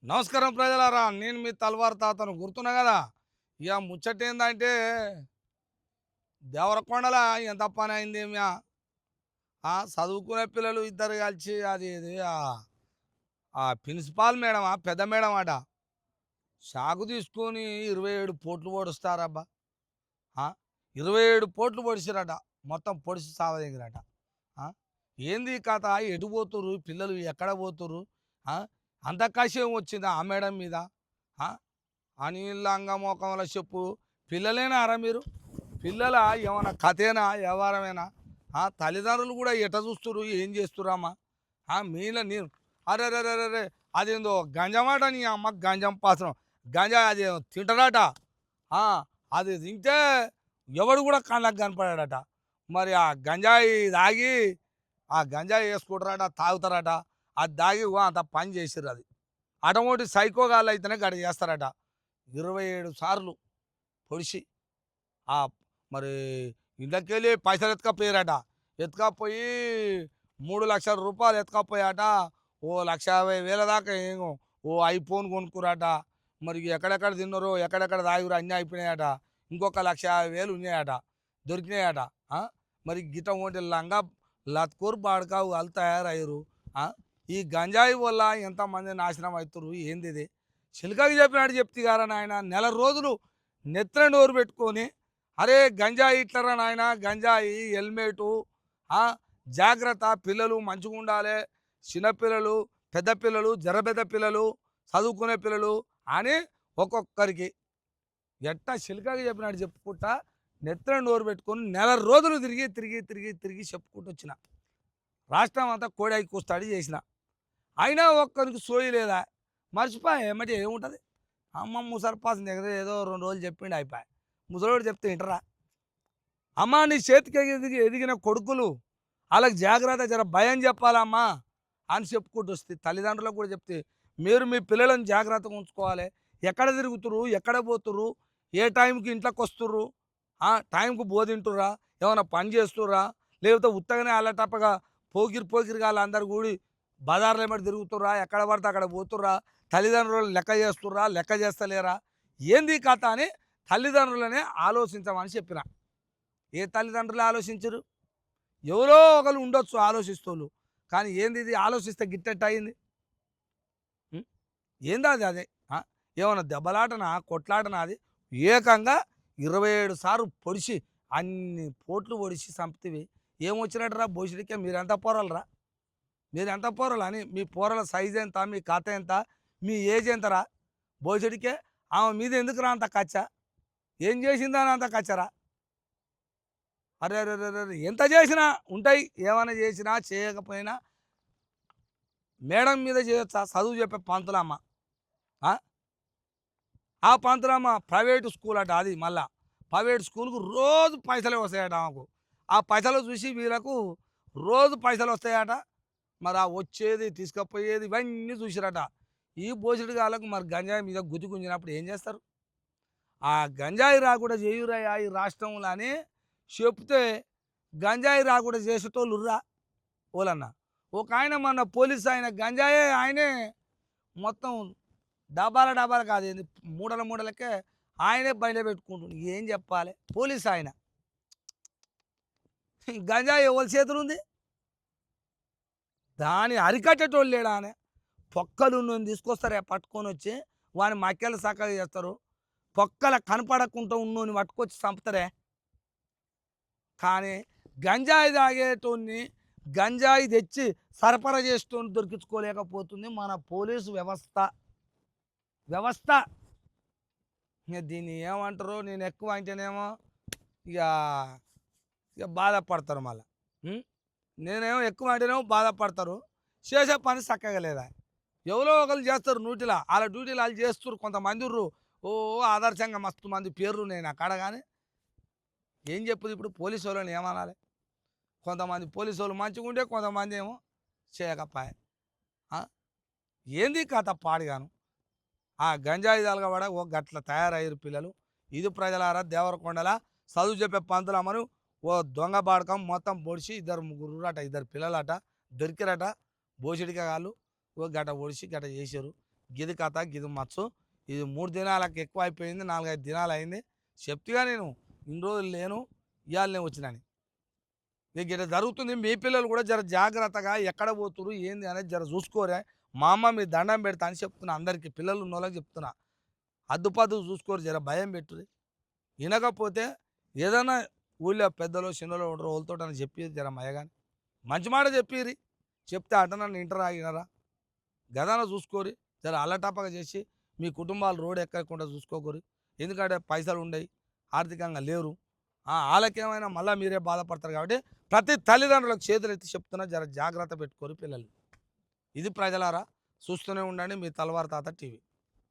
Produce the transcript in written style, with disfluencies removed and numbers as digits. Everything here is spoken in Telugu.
నమస్కారం ప్రజలారా, నేను మీ తల్వార్ తాతను గుర్తున్నా కదా. ఇక ముచ్చట ఏందంటే దేవరకొండల ఎంత పని అయింది చదువుకునే పిల్లలు ఇద్దరు కలిసి అది ఇది ఆ ప్రిన్సిపాల్ మేడం పెద్ద మేడం అట షాకు తీసుకొని 27 పోట్లు పొడుస్తారబ్బా. ఆ, 27 పోట్లు పొడిచిరట. మొత్తం పొడిచి సావదగిరట. ఆ, ఏంది ఈ కథ? ఎటు పోతురు పిల్లలు, ఎక్కడ పోతురు? ఆ, అంత కషం వచ్చిందా ఆ మేడం మీద? ఆ, అనిల్ అంగమోకంలో చెప్పు. పిల్లలేనారా మీరు? పిల్లల ఏమన్నా కథేనా, వ్యవహారమేనా? తల్లిదండ్రులు కూడా ఎట చూస్తురు, ఏం చేస్తురమ్మా? మీలో నేను అరే రే రే రే రే, అదేందో గంజమాట నీ అమ్మ, గంజం పాత్రం. గంజా అది తింటాడట. ఆ, అది తింటే ఎవడు కూడా కళ్ళకు కనపడాడట. మరి ఆ గంజాయి తాగి ఆ గంజాయి వేసుకుంటారట, తాగుతారట. అది తాగి అంత పని చేసిర్రు. అది అటమోటి సైకోగాళ్ళు అయితేనే గడి చేస్తారట. 27 సార్లు పొడిచి ఆ మరి ఇంట్లోకెళ్ళి పైసలు ఎత్తుకపోయారట. ఎత్తుకపోయి 3,00,000 రూపాయలు ఎత్తుకపోయాట. ఓ 1,50,000 దాకా ఏమో ఓ ఐఫోన్ కొనుక్కురాట. మరి ఎక్కడెక్కడ తిన్నారో, ఎక్కడెక్కడ తాగిరో అన్నీ అయిపోయినాయట. ఇంకొక 1,50,000 ఉన్నాయట, దొరికినాయట. ఆ, మరి గిట్ట ఒకటి లంగా లత్కూరు బాడకావు వాళ్ళు తయారయ్యారు. ఆ, ఈ గంజాయి వల్ల ఎంతమంది నాశనం అవుతారు. ఏంది ఇది? చిలకకి చెప్పినట్టు చెప్తే గారా నాయన. నెల రోజులు నెత్తిన నోరు పెట్టుకొని అరే గంజాయి ఇట్లరా నాయన, గంజాయి హెల్మెటు, జాగ్రత్త, పిల్లలు మంచిగా ఉండాలి, చిన్నపిల్లలు, పెద్ద పిల్లలు, జరబెద్ద పిల్లలు, చదువుకునే పిల్లలు అని ఒక్కొక్కరికి ఎట్టా చిలకగా చెప్పినట్టు చెప్పుకుంటా నెత్తిన నోరు పెట్టుకొని నెల రోజులు తిరిగి తిరిగి తిరిగి తిరిగి చెప్పుకుంటూ వచ్చిన. రాష్ట్రం అంతా కోడాయి కూస్తాడి చేసిన. అయినా ఒక్కరికి సోయి లేదా? మర్చిపోయా ఏమంటే ఏముంటుంది. అమ్మ ముసరిపాసింది దగ్గర ఏదో 2 రోజులు చెప్పిండు అయిపోయి. ముసలోడు చెప్తే వింటరా? అమ్మ నీ చేతికి ఎదిగిన కొడుకులు వాళ్ళకి జాగ్రత్త, జర భయం చెప్పాలమ్మా అని చెప్పుకుంటూ వస్తే తల్లిదండ్రులకు కూడా చెప్తే మీరు మీ పిల్లలను జాగ్రత్తగా ఉంచుకోవాలి. ఎక్కడ తిరుగుతురు, ఎక్కడ పోతురు, ఏ టైంకి ఇంట్లోకి వస్తుర్రు, టైంకు బోధింటురా, ఏమైనా పని చేస్తుర్రా, లేకపోతే ఉత్తగానే అల్లటప్పగా పోకిరి పోకిరిగా వాళ్ళందరూ కూడి బజార్లు ఏమిటి తిరుగుతుర్రా, ఎక్కడ పడితే అక్కడ పోతుర్రా, తల్లిదండ్రులు లెక్క చేస్తుర్రా, లెక్క చేస్తలేరా, ఏంది కథ అని తల్లిదండ్రులనే ఆలోచించమని చెప్పిన. ఏ తల్లిదండ్రులు ఆలోచించరు? ఎవరో ఒకరు ఉండొచ్చు ఆలోచిస్తోళ్ళు. కానీ ఏంది ఇది? ఆలోచిస్తే గిట్టెట్టు అయింది. ఏందా అది? అదే ఏమన్నా దెబ్బలాటనా, కొట్లాటనా? అది ఏకంగా 27 సార్లు పొడిచి అన్ని పోట్లు పొడిచి చంపితివి. ఏమొచ్చినట్టురా భోషుడికే? మీరెంత పోరలరా? మీరెంత పోరలు అని మీ పోరల సైజ్ ఎంత, మీ కథ ఎంత, మీ ఏజ్ ఎంతరా? భోషుడికే ఆమె మీద ఎందుకురా అంత కచ్చ? ఏం చేసిందా అని అంత కచ్చరా? అరే అరే అరే అరే, ఎంత చేసినా ఉంటాయి. ఏమైనా చేసినా చేయకపోయినా మేడం మీద చేయొచ్చా? చదువు చెప్పే పంతులమ్మ. ఆ, ఆ పంతులమ్మ ప్రైవేటు స్కూల్ అట. అది మళ్ళా ప్రైవేట్ స్కూల్కు రోజు పైసలే వస్తాయట ఆమెకు. ఆ పైసలు చూసి వీళ్ళకు రోజు పైసలు వస్తాయట. మరి ఆ వచ్చేది, తీసుకుపోయేది ఇవన్నీ చూసిరట. ఈ భోజుడి గాళ్ళకు మరి గంజాయి మీద గుద్ది గుంజినప్పుడు ఏం చేస్తారు? ఆ గంజాయి రాకుండా చేయురయ్యా ఈ రాష్ట్రంలో అని చెప్తే గంజాయి రాకుండా చేసేటోళ్ళుర్రా ఓలన్న. ఒక ఆయన మొన్న పోలీస్ ఆయన గంజాయే ఆయనే మొత్తం డబ్బాల డబ్బాలు కాదు, ఏంది మూడల మూడలకే ఆయనే బయట పెట్టుకుంటుండు. ఏం చెప్పాలి? పోలీస్ ఆయన గంజాయి ఎవరి చేతులు ఉంది? దాన్ని అరికట్టేటోళ్ళు లేడా అని పొక్కలు నన్ను తీసుకొస్తారే పట్టుకొని వచ్చి వాని మక్కెలు సక్కగా చేస్తారు. పొక్కల కనపడకుండా ఉన్నోని పట్టుకొచ్చి చంపుతారే. కానీ గంజాయి తాగేటోన్ని, గంజాయి తెచ్చి సరఫరా చేసేటోని దొరికించుకోలేకపోతుంది మన పోలీసు వ్యవస్థ. వ్యవస్థ ఇక దీన్ని ఏమంటారో, నేను ఎక్కువ అంటేనేమో ఇక ఇక బాధపడతారు మళ్ళీ. నేనేమో ఎక్కువ అంటేనేమో బాధపడతారు. చేసే పని చక్కగా లేదా? ఎవరో ఒకరు చేస్తారు డ్యూటీలా, వాళ్ళ డ్యూటీలు వాళ్ళు చేస్తారు. కొంతమంది ఉర్రు ఓ ఆదర్శంగా మస్తు మంది పేర్లు నేను అక్కడ. కానీ ఏం చెప్పుదు ఇప్పుడు పోలీసు వాళ్ళని ఏమనాలి? కొంతమంది పోలీసు వాళ్ళు మంచిగా ఉంటే, కొంతమంది ఏమో చేయకపోయే. ఆ, ఏంది కథ పాడుగాను? గంజాయి తలగబడ ఓ గట్ల తయారయ్యారు పిల్లలు. ఇది ప్రజలారా దేవరకొండల చదువు చెప్పే పంతులమ్మను ఓ దొంగ బాడకం మొత్తం పొడిచి ఇద్దరు ముగ్గురు అట, ఇద్దరు పిల్లలట దొరికిరట. బోసిడిగా వాళ్ళు ఓ గట పొడిచి గట చేశారు. గిది కథ గిది మచ్చు. ఇది 3 దినాలకు ఎక్కువ అయిపోయింది. 4, 5 దినాలు అయింది. చెప్తిగా నేను ఇన్ని రోజులు లేను. ఇయాలనే వచ్చినని. ఇక ఇట్లా జరుగుతుంది. మీ పిల్లలు కూడా జర జాగ్రత్తగా ఎక్కడ పోతురు ఏంది అనేది జర చూసుకోరే. మా అమ్మ మీ దండం పెడతా అని చెప్తున్నా అందరికీ. పిల్లలు ఉన్నోళ్ళకి చెప్తున్నా. అద్దుపద్దు చూసుకోరు, జర భయం పెట్టుర్రి. వినకపోతే ఏదైనా ఊళ్ళో పెద్దలో చిన్నలో ఉంటారో వాళ్ళతోటని చెప్పి జర మయగాని మంచి మాట చెప్పిర్రి. చెప్తే అటనన్ను ఇంటరా వినరా గదాన చూసుకోరి. జర అల్లటప్పగా చేసి మీ కుటుంబాలు రోడ్ ఎక్కకుండా చూసుకోకూరి. ఎందుకంటే పైసలు ఉండయి, ఆర్థికంగా లేరు. వాళ్ళకేమైనా మళ్ళీ మీరే బాధపడతారు కాబట్టి ప్రతి తల్లిదండ్రులకు చేతులు ఎత్తి చెప్తున్నా, జర జాగ్రత్త పెట్టుకోరు పిల్లలు. ఇది ప్రజలారా, చూస్తూనే ఉండండి మీ తలవారు తాత టీవీ.